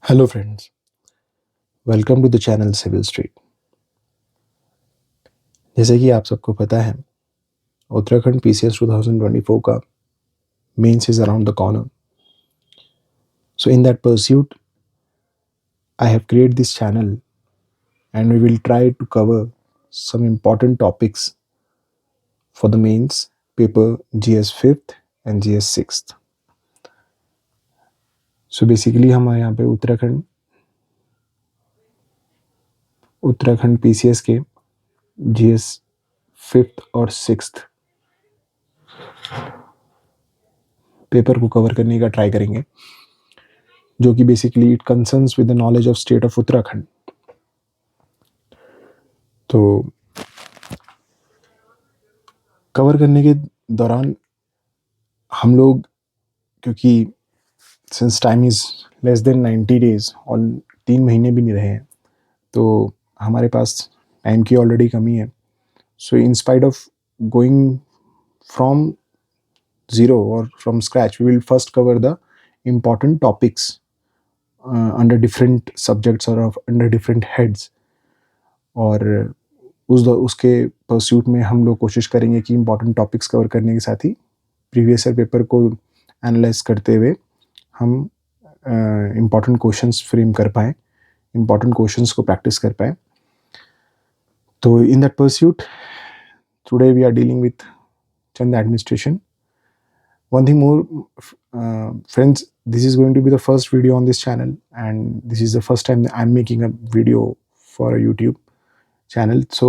Hello friends, welcome to the channel civil street. जैसे कि आप सबको पता है, उत्तराखंड पीसीएस 2024 का mains is around the corner. So in that pursuit I have create this channel and we will try to cover some important topics for the mains paper GS 5th and GS 6th. So basically हमारे यहाँ पे Uttarakhand PCS के GS 5th और 6th paper को cover करने का try करेंगे, जो कि basically it concerns with the knowledge of state of Uttarakhand. तो कवर करने के दौरान हम लोग, क्योंकि since time is less than 90 days और 3 महीने भी नहीं रहे हैं, तो हमारे पास टाइम की ऑलरेडी कमी है। So in spite of going from zero और from scratch, we will first cover the important topics under different subjects और अंडर डिफरेंट हेड्स। और उसके परस्यूट में हम लोग कोशिश करेंगे कि इम्पॉर्टेंट टॉपिक्स कवर करने के साथ ही प्रीवियस ईयर पेपर को एनालाइज करते हुए हम इम्पॉर्टेंट क्वेश्चंस फ्रेम कर पाएँ, इम्पॉर्टेंट क्वेश्चंस को प्रैक्टिस कर पाएँ। तो in that pursuit today we are dealing with Chand administration. One thing more, friends, this is going to be the first video on this channel, and this is the first time that I'm making a video for a YouTube channel. So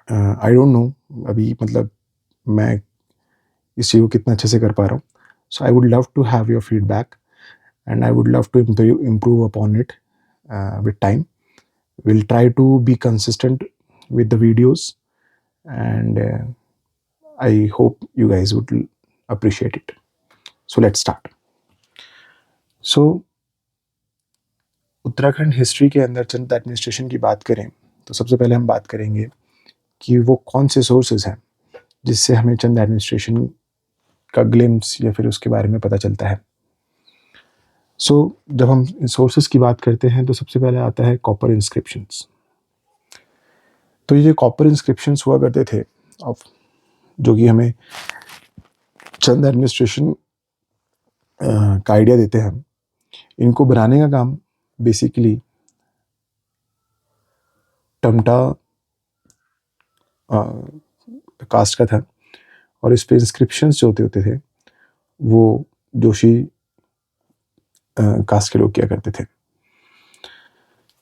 I don't know अभी मतलब मैं इस चीज़ को कितना अच्छे से कर पा रहा हूँ. So I would love to have your feedback and I would love to improve upon it with time. We'll try to be consistent with the videos, and I hope you guys would appreciate it. So let's start. So Uttarakhand history के अंदर चंद administration की बात करें तो सबसे पहले हम बात करेंगे कि वो कौन से सोर्सेज हैं जिससे हमें चंद एडमिनिस्ट्रेशन का ग्लिम्स या फिर उसके बारे में पता चलता है. सो जब हम सोर्सेज की बात करते हैं तो सबसे पहले आता है कॉपर इंस्क्रिप्शंस. तो ये कॉपर इंस्क्रिप्शंस हुआ करते थे, ऑफ जो कि हमें चंद एडमिनिस्ट्रेशन का आइडिया देते हैं. इनको बनाने का काम बेसिकली टमटा कास्ट का था, और इस पे इंस्क्रिप्शंस जो होते थे वो जोशी कास्ट के लोग किया करते थे.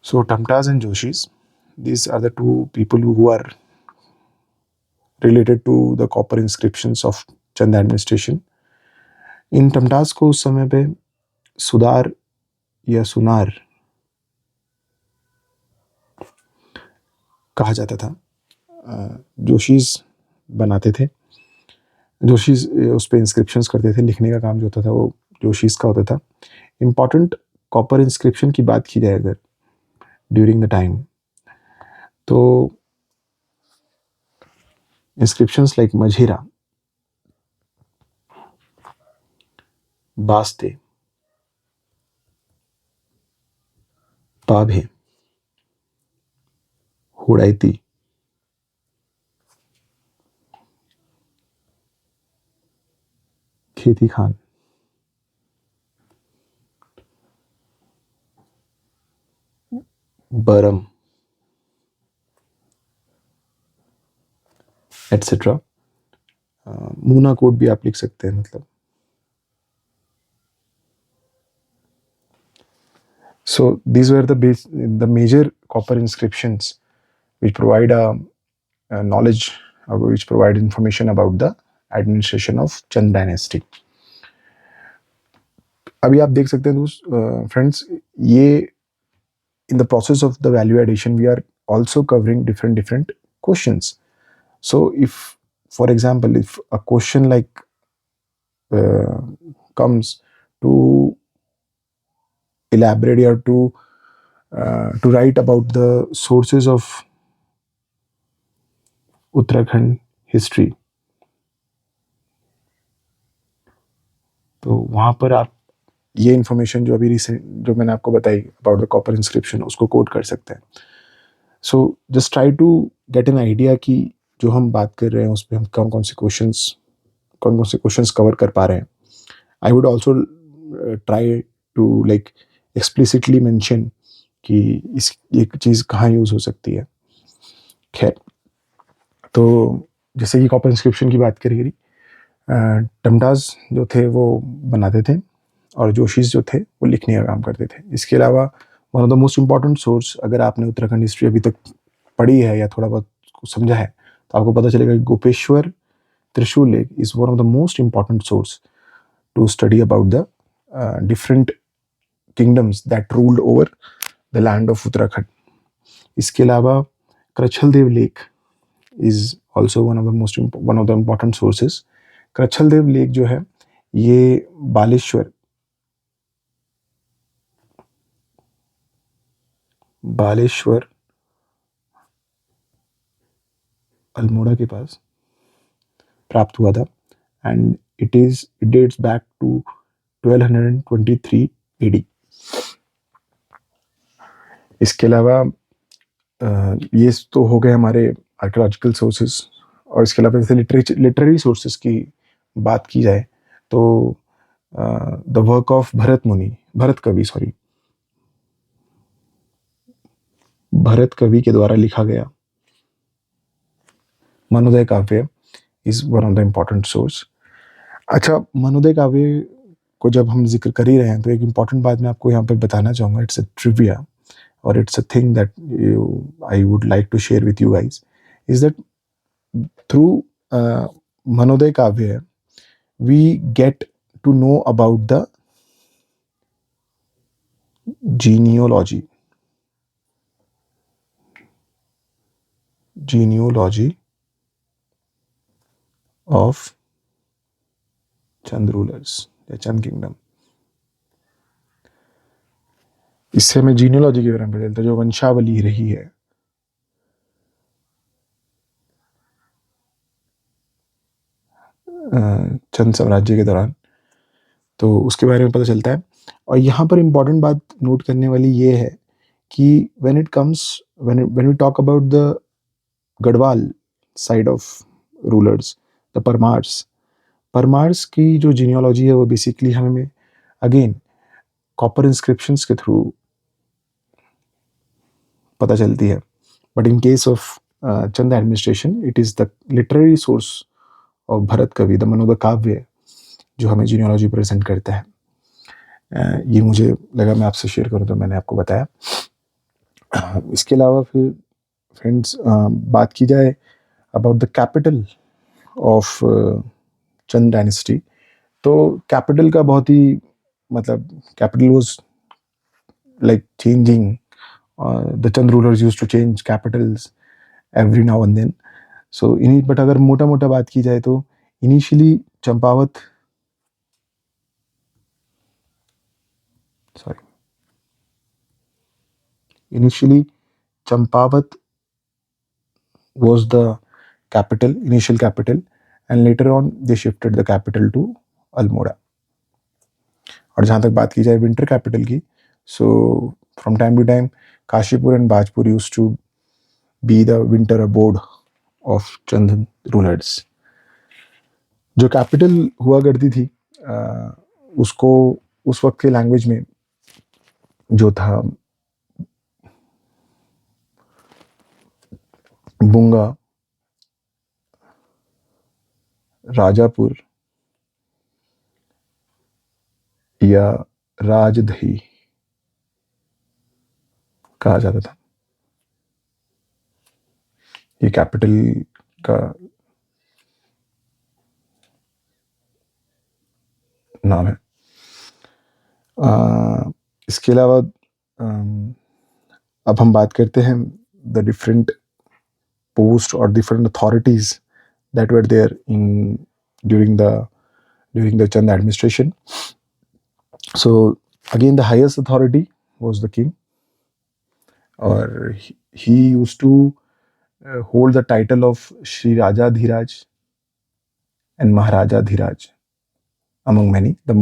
सो टमटाज and Joshi's, these are the two people who are related to the copper inscriptions of Chand administration. इन टमटाज को उस समय पे सुदार या सुनार कहा जाता था. जोशीज बनाते थे, जोशीज उस पर इंस्क्रिप्शंस करते थे. लिखने का काम जो होता था वो जोशीज का होता था. इम्पॉर्टेंट कॉपर इंस्क्रिप्शन की बात की जाए अगर ड्यूरिंग द टाइम, तो इंस्क्रिप्शंस लाइक मझेरा, बास्ते, पाभे, हुड़ाइती, खेती खान, बरम, एटसेट्रा. मूना कोड भी आप लिख सकते हैं. मतलब so these were the major copper inscriptions which provide a knowledge, which provide information about the administration of Chand dynasty. अभी आप देख सकते हैं फ्रेंड्स, ये in the process of the value addition we are also covering different questions. So if, for example, if a question like comes to elaborate or to write about the sources of Uttarakhand history, तो वहाँ पर आप ये information जो अभी recent जो मैंने आपको बताई अबाउट द कॉपर इंस्क्रिप्शन उसको कोट कर सकते हैं. So just try to get an idea कि जो हम बात कर रहे हैं उस पर हम कौन कौन से क्वेश्चंस कवर कर पा रहे हैं. I would also try to like explicitly mention कि इस एक चीज़ कहाँ यूज़ हो सकती है. खैर, तो जैसे कि कॉपर इंस्क्रिप्शन की बात करी, टमटाज जो थे वो बनाते थे और जोशीज जो थे वो लिखने का काम करते थे. इसके अलावा one of the most important source, अगर आपने उत्तराखंड हिस्ट्री अभी तक पढ़ी है या थोड़ा बहुत समझा है तो आपको पता चलेगा कि Gopeshwar Trishul lake is one of the most important source to study about the different kingdoms that ruled over the land of Uttarakhand. इसके अलावा Karchhal Dev lake is also one of the important sources. Karchhal Dev lake जो है ये बालेश्वर अल्मोड़ा के पास प्राप्त हुआ था and it dates back to 1223 AD. इसके अलावा ये तो हो गए हमारे आर्कियोलॉजिकल सोर्सेज. और इसके अलावा जैसे लिटरेरी सोर्सेज की बात की जाए तो द वर्क ऑफ भरत कवि के द्वारा लिखा गया मनोदय काव्य is one of the important source. अच्छा, मनोदय काव्य को जब हम जिक्र कर ही रहे हैं तो एक इम्पॉर्टेंट बात मैं आपको यहाँ पर बताना चाहूँगा. It's a trivia or it's a thing that I would like to share with you guys, is that through Manoday Kavya we get to know about the genealogy of Chand rulers, the Chand kingdom. इससे हमें genealogy के बारे में पता चलता है, जो वंशावली रही है चंद साम्राज्य के दौरान, तो उसके बारे में पता चलता है. और यहाँ पर इम्पॉर्टेंट बात नोट करने वाली ये है कि when we talk about the Garhwal side of rulers, the Parmars की जो जीनियोलॉजी है वो बेसिकली हमें अगेन कॉपर इंस्क्रिप्शंस के थ्रू पता चलती है. But in case of Chand administration it is the literary source of Bharat Kavi, the Manoday काव्य, जो हमें जीनियोलॉजी प्रेजेंट करता है. ये मुझे लगा मैं आपसे शेयर करूँ तो मैंने आपको बताया. इसके अलावा फिर फ्रेंड्स बात की जाए about the capital of Chand dynasty, तो कैपिटल का बहुत ही मतलब capital was like changing. The Chand rulers used to change capitals every now and then. So but अगर मोटा मोटा बात की जाए तो initially Champawat was the initial capital, and later on they shifted the capital to Almora. और जहाँ तक बात की जाए विंटर कैपिटल की, so from time to time Kashipur and Bajpur used to be the winter abode of Chand rulers. जो capital हुआ करती थी उसको उस वक्त के लैंग्वेज में जो था बुंगा, राजापुर या राजदही कहा जाता था. ये कैपिटल का नाम है. इसके अलावा अब हम बात करते हैं द डिफरेंट पोस्ट और different authorities that were there in during the Chand administration. So again the highest authority was the king, or he used to hold the title of Shri Raja Dhiraj and Maharaja Dhiraj. among many. The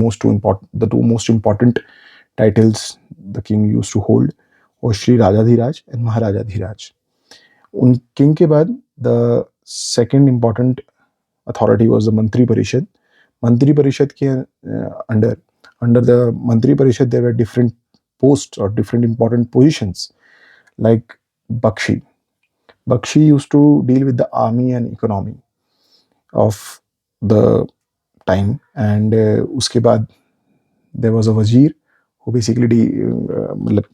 two most important titles the king used to hold was Shri Rajadhiraj and Maharaja Dhiraj. उन king के बाद the second important authority was the mantri parishad. मंत्री परिषद के under the mantri parishad there were different post और different important positions like Bakhshi. Bakshi used to deal with the army and economy of the time, and उसके बाद there was a wazir who basically मतलब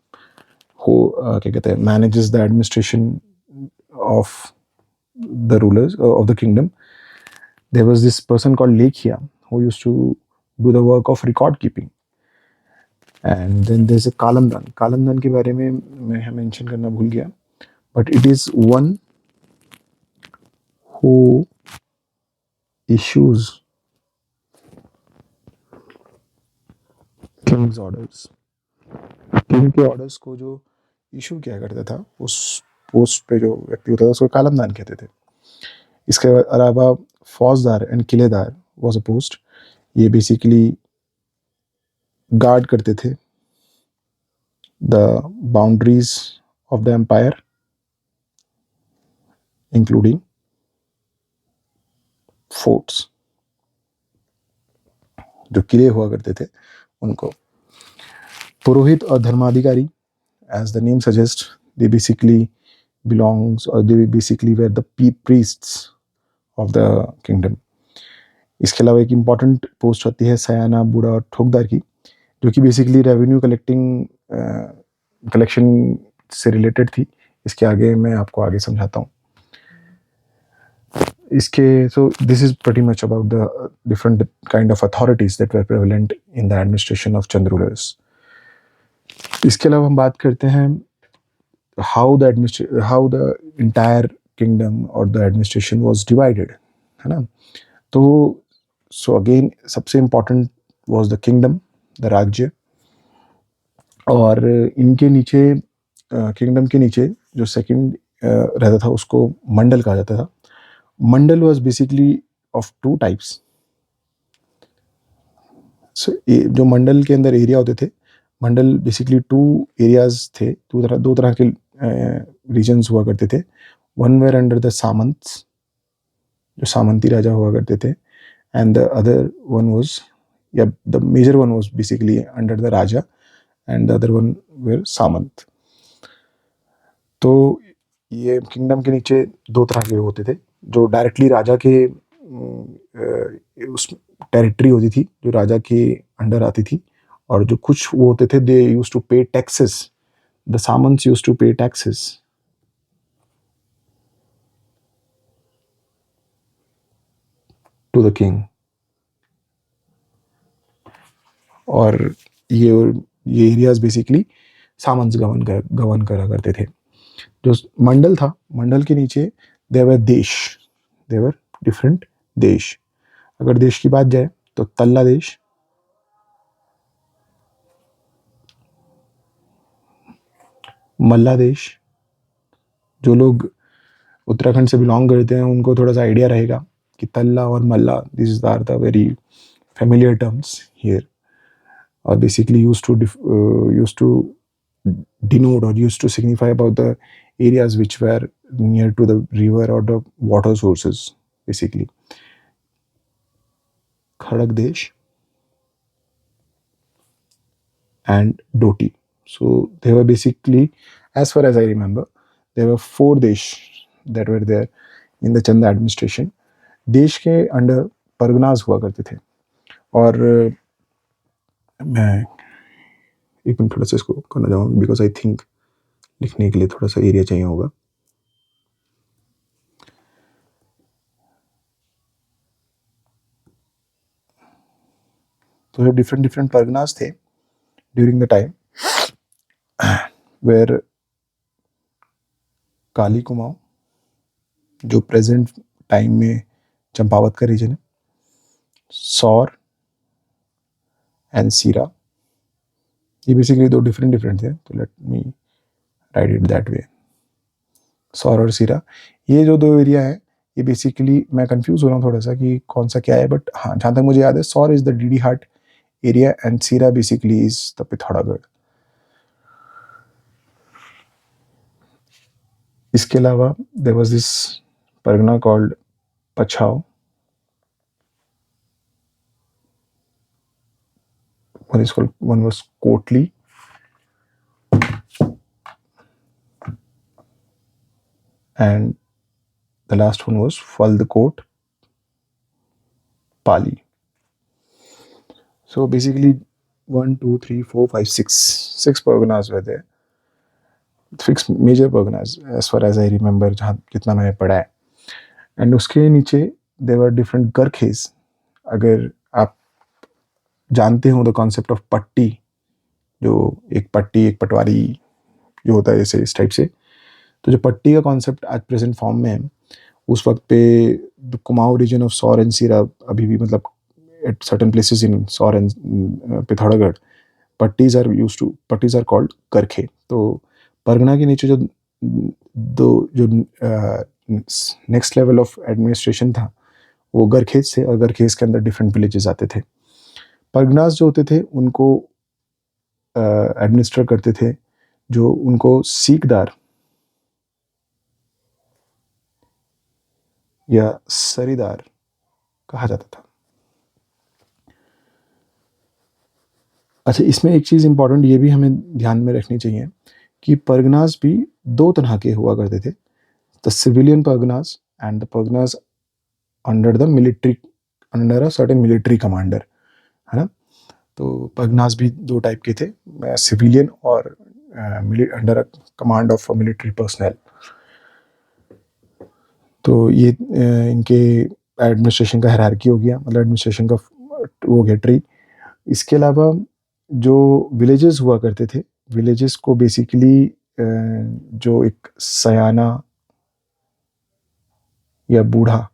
who क्या कहते हैं manages the administration of the rulers of the kingdom. There was this person called Lekhya who used to do the work of record keeping. And then there's a Kalamdan. Kalamdan के बारे में मैं mention करना भूल गया, but it is one who issues king's orders. King के orders को जो इशू किया करता था उस पोस्ट पे जो व्यक्ति होता था उसको कालमदान कहते थे. इसके अलावा faujdar and killedar was a post. ये बेसिकली गार्ड करते थे the boundaries of the empire including forts. जो किले हुआ करते थे उनको. पुरोहित और Dharmadhikari, as the name suggests, they basically belongs or they basically were the priests of the kingdom. इसके अलावा एक इम्पॉर्टेंट पोस्ट होती है सयाना, बूढ़ा और ठोकदार की, जो कि बेसिकली रेवेन्यू कलेक्शन से रिलेटेड थी. इसके आगे मैं आपको आगे समझाता हूँ. इसके so this is pretty much about the different kind of authorities that were prevalent in the administration of Chand rulers. इसके अलावा हम बात करते हैं how the entire kingdom or the administration was divided, है ना. तो so again सबसे important was the kingdom, the राज्य. और इनके नीचे किंगडम के नीचे जो सेकंड रहता था उसको मंडल कहा जाता था. Mandal was basically of two types. So जो मंडल के अंदर एरिया होते थे, मंडल बेसिकली टू एरियाज थे, दो तरह के रीजन्स हुआ करते थे. One were under the samants, जो सामंती राजा हुआ करते थे, and the other one was या the major one was basically under the raja and the other one were samant. तो ये किंगडम के नीचे दो तरह के होते थे. जो डायरेक्टली राजा के उस टेरिटरी होती थी जो राजा के अंडर आती थी, और जो कुछ वो होते थे दे यूज्ड टू पे टैक्सेस. द सामंत्स यूज्ड टू पे टैक्सेस टू द किंग. और ये एरियाज बेसिकली सामंत्स गवर्न करा करते थे. जो मंडल था, मंडल के नीचे देवर देश, देवर डिफरेंट देश. अगर देश की बात जाए तो तल्ला देश, मल्ला देश. जो लोग उत्तराखंड से बिलोंग करते हैं उनको थोड़ा सा आइडिया रहेगा कि तल्ला और Malla, this are the very familiar terms here, और basically used to denote or used to signify about the areas which were near to the river or the water sources basically. Khadak Desh and Doti. So they were basically, as far as I remember, there were 4 desh that were there in the Chanda administration. देश के under Parganas हुआ करते थे. और मैं एक minute थोड़ा सा इसको करना चाहूँगा बिकॉज आई थिंक लिखने के लिए थोड़ा सा एरिया चाहिए होगा. तो डिफरेंट परगनाज थे ड्यूरिंग द टाइम वेयर काली कुमाऊं, जो प्रेजेंट टाइम में चंपावत का रीजन है, सौर एंड सीरा. ये बेसिकली दो डिफरेंट थे, तो let me right it that way. सौर और सीरा, ये जो दो एरिया है ये बेसिकली मैं कंफ्यूज हो रहा हूँ थोड़ा सा कि कौन सा क्या है, बट हाँ जहाँ तक मुझे याद है Sor is the Didihat area and Sira basically is the Pithoragarh. इसके अलावा there was this pargana called Pachhav, one was Kotli, and the last one was Faldkot, Pali. So basically, 1, 2, 3, 4, 5, 6, 6 parganas were there. 6 major parganas as far as I remember, जहाँ कितना मैंने पढ़ा है। And उसके नीचे देवर different गरखेज। अगर आप जानते हो द कॉन्सेप्ट ऑफ पट्टी, जो एक पट्टी एक पटवारी जो होता है जैसे इस टाइप से, तो जो पट्टी का कॉन्सेप्ट आज प्रेजेंट फॉर्म में है, उस वक्त पे द कुमाऊं रीजन ऑफ सौर एंड सीरा अभी भी मतलब एट सर्टेन प्लेसेस इन सौर एंड पिथौरागढ़ पट्टीज आर कॉल्ड करखे। तो परगना के नीचे जो नेक्स्ट लेवल ऑफ एडमिनिस्ट्रेशन था वो गरखेज थे, और गरखेज के अंदर डिफरेंट विलेजेस आते थे। परगनास जो होते थे उनको एडमिनिस्टर करते थे जो उनको सीकदार या सरीदार कहा जाता था। अच्छा, इसमें एक चीज़ इंपॉर्टेंट ये भी हमें ध्यान में रखनी चाहिए कि परगनास भी दो तरह के हुआ करते थे, the civilian Parganas and the Parganas under the military, under a certain military commander, है ना। तो परगनास भी दो टाइप के थे, सिविलियन और under command of military personnel. तो ये इनके एडमिनिस्ट्रेशन का हायरार्की हो गया, मतलब एडमिनिस्ट्रेशन का वो गया ट्री। इसके अलावा जो विलेजेस हुआ करते थे, विलेजेस को बेसिकली जो एक सयाना या बूढ़ा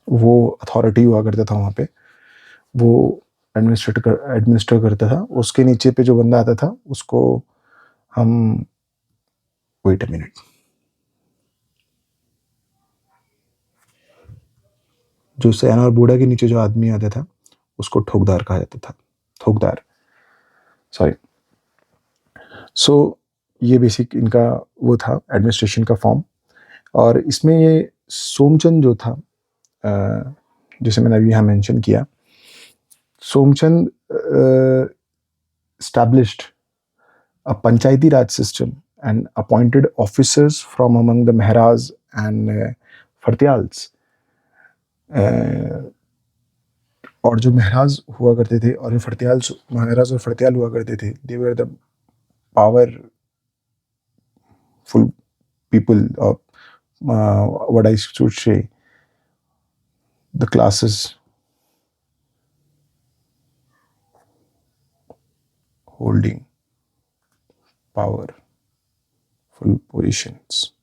वो अथॉरिटी हुआ करता था वहाँ पे, वो एडमिनिस्टर करता था। उसके नीचे पे जो बंदा आता था उसको हम वेट अ मिनट, जो सयाना और बूढ़ा के नीचे जो आदमी आता था उसको ठोकदार कहा जाता था, ठोकदार, सॉरी। सो ये बेसिक इनका वो था एडमिनिस्ट्रेशन का फॉर्म। और इसमें ये सोमचंद जो था, जैसे मैंने अभी यहाँ मेंशन किया, Somchand established a panchayati raj system and appointed officers from among the Mehras and Fartyals. और जो महराज हुआ करते थे और जो महराज और फर्त्याल हुआ करते थे, they were the powerful people, or what I should say, the classes holding powerful positions.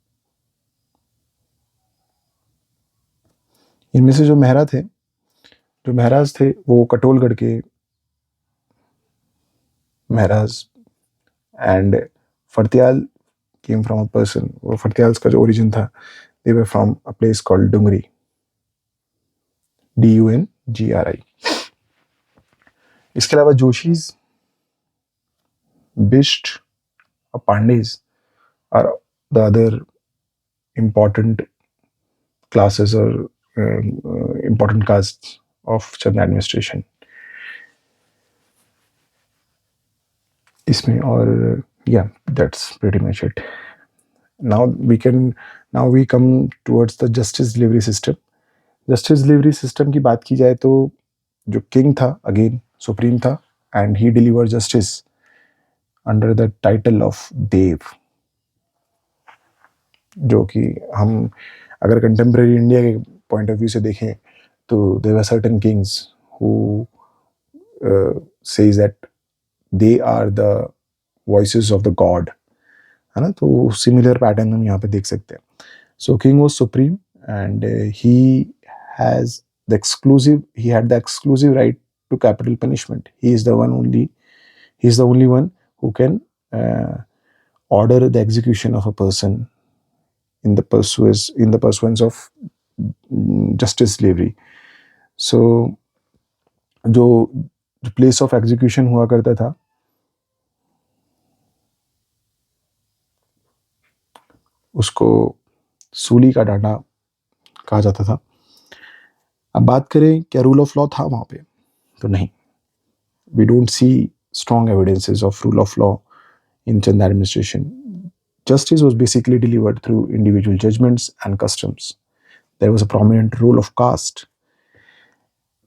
इनमें से जो महराज थे वो कटोलगढ़ के महराज, and Phartyal came from a person, वो फर्त्याल्स का जो ओरिजिन था, they were from a place called Dungri, DUNGRI। इसके अलावा जोशीज, बिष्ट और Pandes are the other important classes or important castes of Chand administration इसमें। और yeah, that's pretty much it. Now we come towards the justice delivery system. Justice delivery system की बात की जाए तो जो किंग था अगेन सुप्रीम था, and he deliver justice under the title of Dev, जो कि हम अगर कंटेम्प्रेरी इंडिया के पॉइंट ऑफ व्यू से देखें तो there were certain kings who says that they are the voices of the God, है ना। तो सिमिलर पैटर्न हम यहाँ पे देख सकते हैं। So king was supreme and he has the exclusive right to capital punishment. He is the only one who can order the execution of a person in the pursuance of justice slavery. So जो place of execution हुआ करता था उसको सूली का डांडा कहा जाता था। अब बात करें क्या रूल ऑफ लॉ था वहाँ पे, तो नहीं, we don't see strong evidences of rule of law in Chand administration. Justice was basically delivered through individual judgments and customs. There was a prominent role of caste,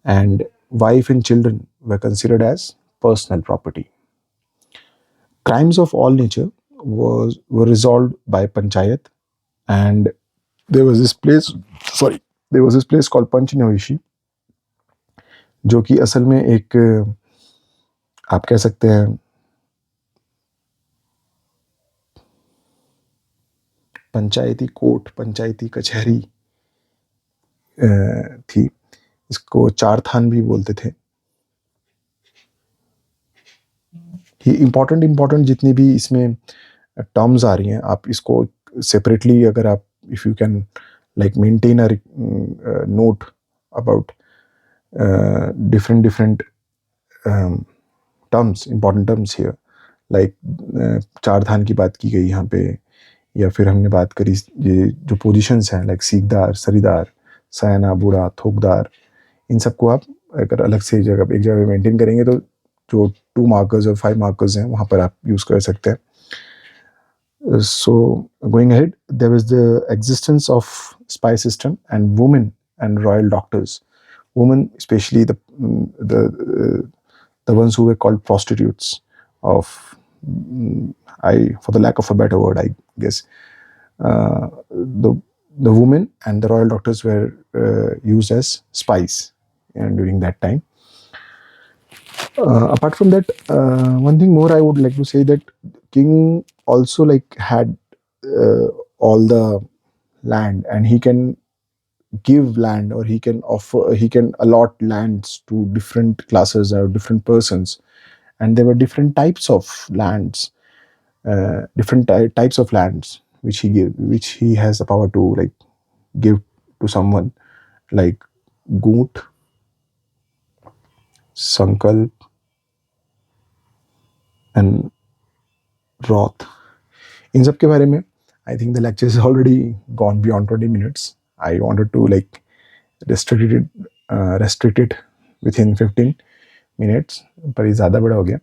and wife and children were considered as personal property. Crimes of all nature were resolved by panchayat, and there was this place called पंचनवेशी, जो कि असल में एक आप कह सकते हैं पंचायती court, पंचायती कचहरी थी। इसको चार थान भी बोलते थे। इम्पोर्टेंट जितनी भी इसमें टर्म्स आ रही हैं, आप इसको सेपरेटली अगर आप if you can like maintain a note about different terms, important terms here, like चार थान की बात की गई यहाँ पे, या फिर हमने बात करी ये जो पोजीशंस हैं लाइक सीकदार, सरीदार, सयाना, बूढ़ा, थोकदार, इन सबको आप अगर अलग से एक जगह मेंटेन करेंगे तो जो 2 मार्कर्स और 5 मार्कर्स हैं वहाँ पर आप यूज़ कर सकते हैं। So going ahead, there was the existence of spy system and women and royal doctors. Women, especially the ones who were called prostitutes of, for the lack of a better word, I guess, the women and the royal doctors were used as spies during that time. Apart from that, one thing more I would like to say that king also like had all the land, and he can give land, or he can allot lands to different classes or different persons, and there were different types of lands, types of lands which he has the power to like give to someone, like Goot, Sankalp, and Roth. इन सब के बारे में I think the lecture is already gone beyond 20 minutes. I wanted to like restrict it within 15 minutes, पर ये ज़्यादा बड़ा हो गया।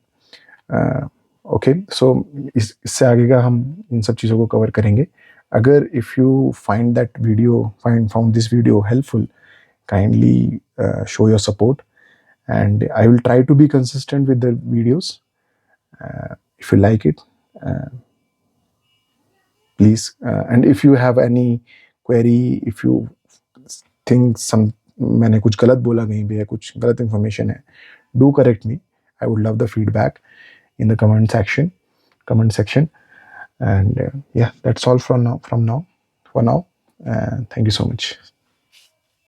ओके, सो इससे आगे का हम इन सब चीज़ों को कवर करेंगे। अगर if you found this video helpful, kindly show your support, and I will try to be consistent with the videos. If you like it, please, and if you have any query, if you think मैंने कुछ गलत बोला कहीं पे या कुछ गलत information है, do correct me. I would love the feedback in the comment section. And yeah, that's all for now. Thank you so much.